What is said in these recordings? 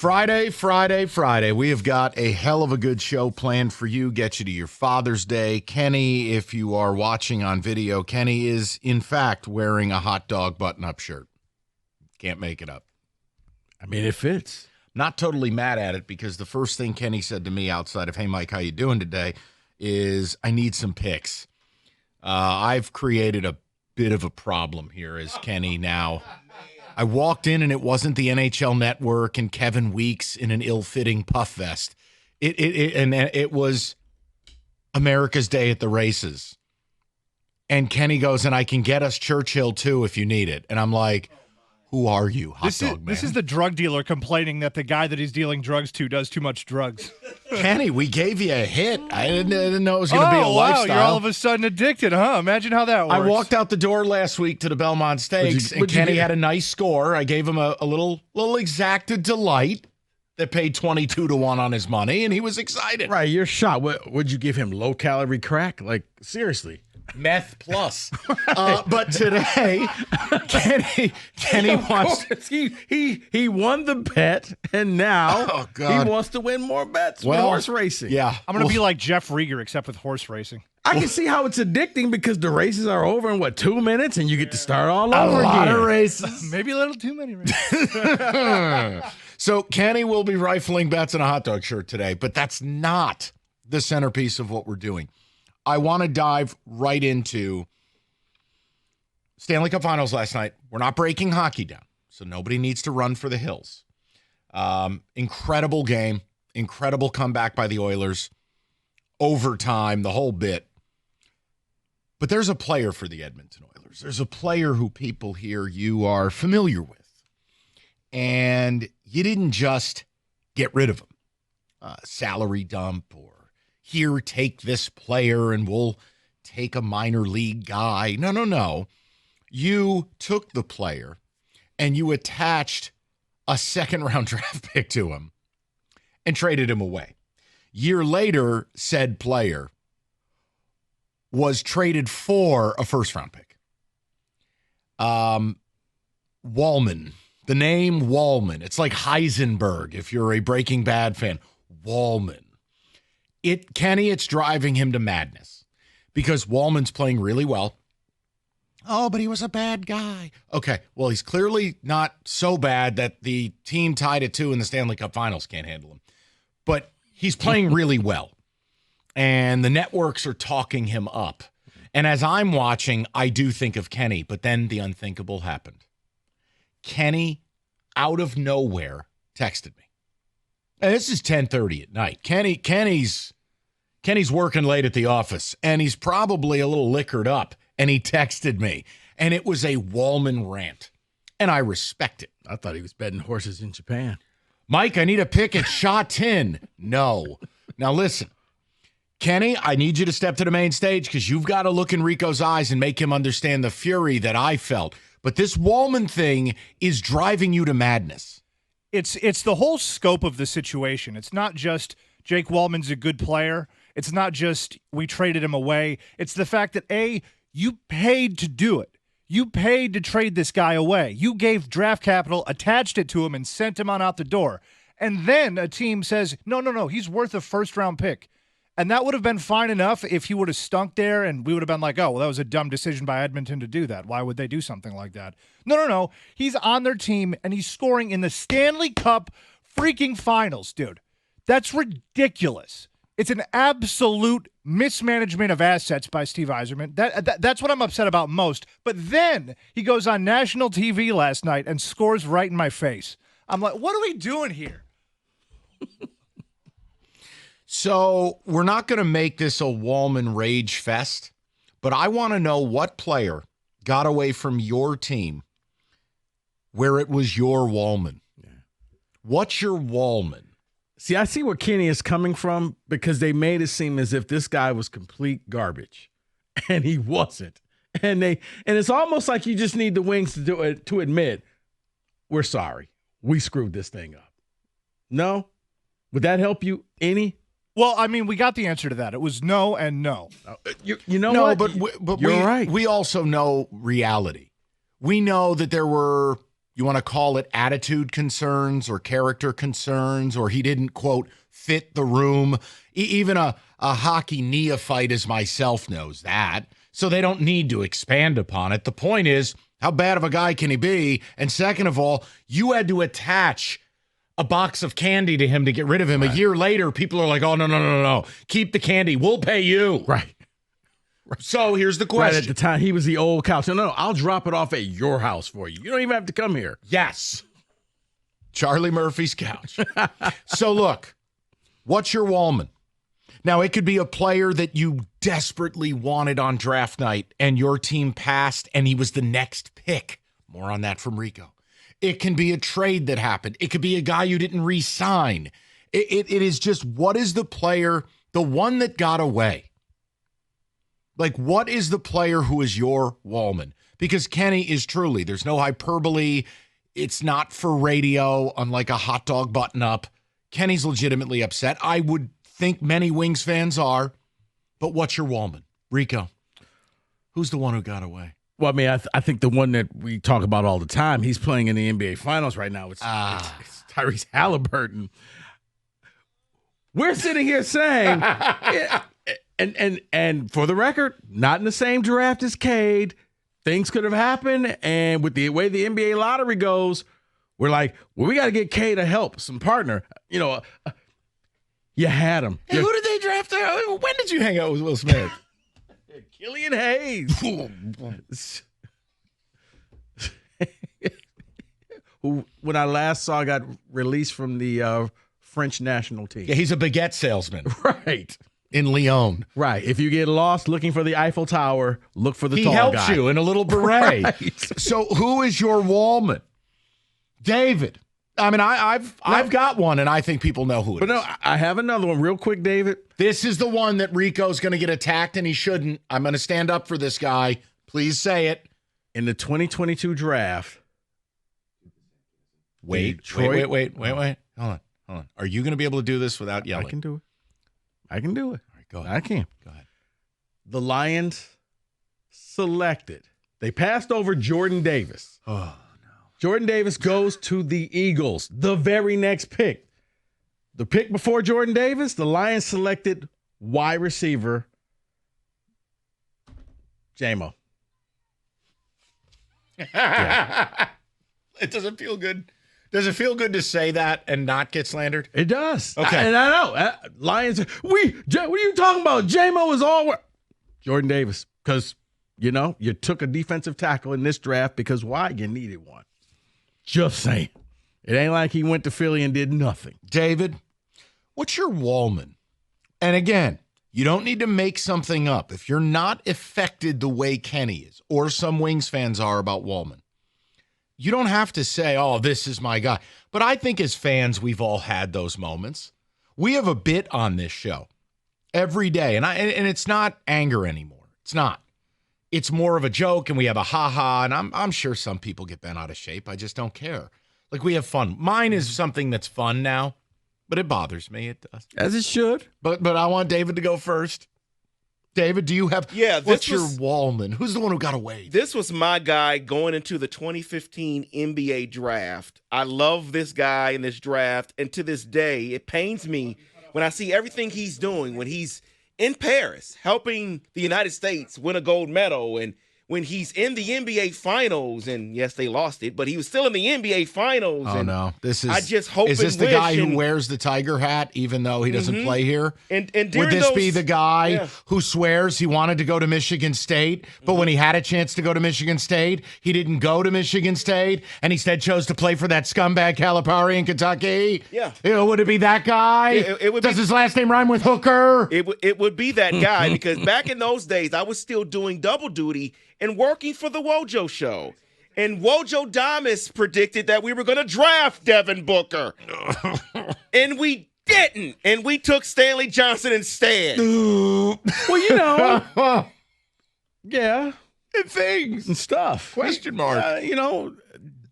Friday. We have got a hell of a good show planned for you. Get you to your Father's Day. Kenny, if you are watching on video, Kenny is, in fact, wearing a hot dog button-up shirt. Can't make it up. I mean, it fits. Not totally mad at it because the first thing Kenny said to me outside of, hey, Mike, how you doing today, is I need some picks. I've created a bit of a problem here as Kenny now. I walked in and it wasn't the NHL Network and Kevin Weeks in an ill-fitting puff vest. It was America's Day at the races. And Kenny goes, and I can get us Churchill too if you need it. And I'm like, who are you, hot dog man? This is the drug dealer complaining that the guy that he's dealing drugs to does too much drugs. Kenny, we gave you a hit. I didn't know it was going to be a lifestyle. You're all of a sudden addicted, huh? Imagine how that works. I walked out the door last week to the Belmont Stakes, and Kenny had a nice score. I gave him a little exacted delight that paid 22 to 1 on his money, and he was excited. Right, you're shocked. Would you give him low-calorie crack? Like, seriously. Meth plus. But today, Kenny wants... He won the bet, and now he wants to win more bets with horse racing. Yeah. I'm going to be like Jeff Rieger, except with horse racing. I can see how it's addicting because the races are over in, 2 minutes, and you get to start all over again. A lot of races. Maybe a little too many races. So Kenny will be rifling bets in a hot dog shirt today, but that's not the centerpiece of what we're doing. I want to dive right into Stanley Cup Finals last night. We're not breaking hockey down, so nobody needs to run for the hills. Incredible game, incredible comeback by the Oilers, overtime, the whole bit. But there's a player for the Edmonton Oilers. There's a player who people here you are familiar with, and you didn't just get rid of him, salary dump or here, take this player and we'll take a minor league guy. No. You took the player and you attached a second-round draft pick to him and traded him away. Year later, said player was traded for a first-round pick. Walman. The name Walman. It's like Heisenberg if you're a Breaking Bad fan. Walman. Kenny, it's driving him to madness because Walman's playing really well. Oh, but he was a bad guy. Okay, well, he's clearly not so bad that the team tied at 2 in the Stanley Cup Finals can't handle him. But he's playing really well, and the networks are talking him up. And as I'm watching, I do think of Kenny, but then the unthinkable happened. Kenny, out of nowhere, texted me. And this is 10:30 at night. Kenny's working late at the office, and he's probably a little liquored up, and he texted me. And it was a Walman rant, and I respect it. I thought he was betting horses in Japan. Mike, I need a pick at Shot 10. No. Now listen, Kenny, I need you to step to the main stage because you've got to look in Rico's eyes and make him understand the fury that I felt. But this Walman thing is driving you to madness. It's the whole scope of the situation. It's not just Jake Walman's a good player. It's not just we traded him away. It's the fact that, A, you paid to do it. You paid to trade this guy away. You gave draft capital, attached it to him, and sent him on out the door. And then a team says, no, he's worth a first-round pick. And that would have been fine enough if he would have stunk there and we would have been like, oh, well, that was a dumb decision by Edmonton to do that. Why would they do something like that? No. He's on their team and he's scoring in the Stanley Cup freaking Finals, dude. That's ridiculous. It's an absolute mismanagement of assets by Steve Yzerman. That's what I'm upset about most. But then he goes on national TV last night and scores right in my face. I'm like, what are we doing here? So we're not going to make this a Walman rage fest, but I want to know what player got away from your team where it was your Walman. Yeah. What's your Walman? See, I see where Kenny is coming from because they made it seem as if this guy was complete garbage, and he wasn't. And it's almost like you just need the wings to do it, to admit, we're sorry. We screwed this thing up. No? Would that help you any? Well, I mean, we got the answer to that. It was no and no. You know what? But you're right. We also know reality. We know that there were You want to call it attitude concerns or character concerns, or he didn't, quote, fit the room. Even a hockey neophyte as myself knows that. So they don't need to expand upon it. The point is, how bad of a guy can he be? And second of all, you had to attach a box of candy to him to get rid of him. Right. A year later, people are like, oh, no. Keep the candy. We'll pay you. Right. So here's the question. Right at the time, he was the old couch. No, I'll drop it off at your house for you. You don't even have to come here. Yes. Charlie Murphy's couch. So look, what's your Walman? Now, it could be a player that you desperately wanted on draft night and your team passed and he was the next pick. More on that from Rico. It can be a trade that happened. It could be a guy you didn't re-sign. It is just, what is the player, the one that got away? Like, what is the player who is your Walman? Because Kenny is truly, there's no hyperbole. It's not for radio, unlike a hot dog button-up. Kenny's legitimately upset. I would think many Wings fans are. But what's your Walman? Rico, who's the one who got away? Well, I mean, I think the one that we talk about all the time, he's playing in the NBA Finals right now. It's Tyrese Halliburton. We're sitting here saying, and for the record, not in the same draft as Cade. Things could have happened, and with the way the NBA lottery goes, we're like, well, we got to get Cade a help, some partner. You know, you had him. Hey, who did they draft? When did you hang out with Will Smith? Killian Hayes. Who, when I last saw, got released from the French national team. Yeah, he's a baguette salesman. Right. In Lyon. Right. If you get lost looking for the Eiffel Tower, look for the tall guy. He helps you in a little beret. Right. So who is your Walman? David. I mean, I've got one, and I think people know who it is. But no, I have another one real quick, David. This is the one that Rico's going to get attacked, and he shouldn't. I'm going to stand up for this guy. Please say it. In the 2022 draft. Wait. Hold on. Are you going to be able to do this without yelling? I can do it. All right, go ahead. I can. Go ahead. The Lions selected. They passed over Jordan Davis. Oh, no. Jordan Davis goes to the Eagles, the very next pick. The pick before Jordan Davis, the Lions selected wide receiver J-Mo. Yeah. It doesn't feel good. Does it feel good to say that and not get slandered? It does. Okay. And I know. Lions, what are you talking about? J-Mo is all Jordan Davis. Because, you took a defensive tackle in this draft because why? You needed one. Just saying. It ain't like he went to Philly and did nothing. David, what's your Walman? And again, you don't need to make something up. If you're not affected the way Kenny is, or some Wings fans are about Walman, you don't have to say, oh, this is my guy. But I think as fans, we've all had those moments. We have a bit on this show every day, and it's not anger anymore. It's not. It's more of a joke, and we have a ha-ha, and I'm sure some people get bent out of shape. I just don't care. Like, we have fun. Mine is something that's fun now, but it bothers me. It does. As it should. But I want David to go first. David, do you have what's your Walman? Who's the one who got away? This was my guy going into the 2015 NBA draft. I love this guy in this draft, and to this day, it pains me when I see everything he's doing when he's in Paris, helping the United States win a gold medal, and when he's in the NBA Finals, and yes, they lost it, but he was still in the NBA Finals. Oh, and no. I just hope is this the guy who wears the tiger hat even though he doesn't play here? And would this be the guy who swears he wanted to go to Michigan State, but when he had a chance to go to Michigan State, he didn't go to Michigan State, and instead chose to play for that scumbag Calipari in Kentucky? Yeah. Would it be that guy? Does his last name rhyme with Hooker? It would be that guy because back in those days, I was still doing double duty and working for the Wojo Show. And Wojo Damas predicted that we were going to draft Devin Booker. And we didn't. And we took Stanley Johnson instead. Well, yeah. And things. And stuff. Question mark.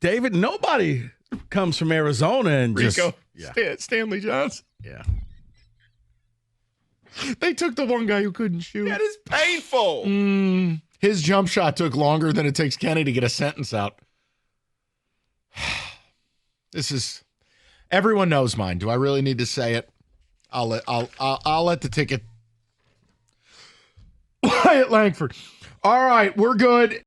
David, nobody comes from Arizona and Rico, Stanley Johnson. Yeah. They took the one guy who couldn't shoot. That is painful. His jump shot took longer than it takes Kenny to get a sentence out. This is everyone knows mine. Do I really need to say it? I'll let the ticket Wyatt Langford. All right, we're good.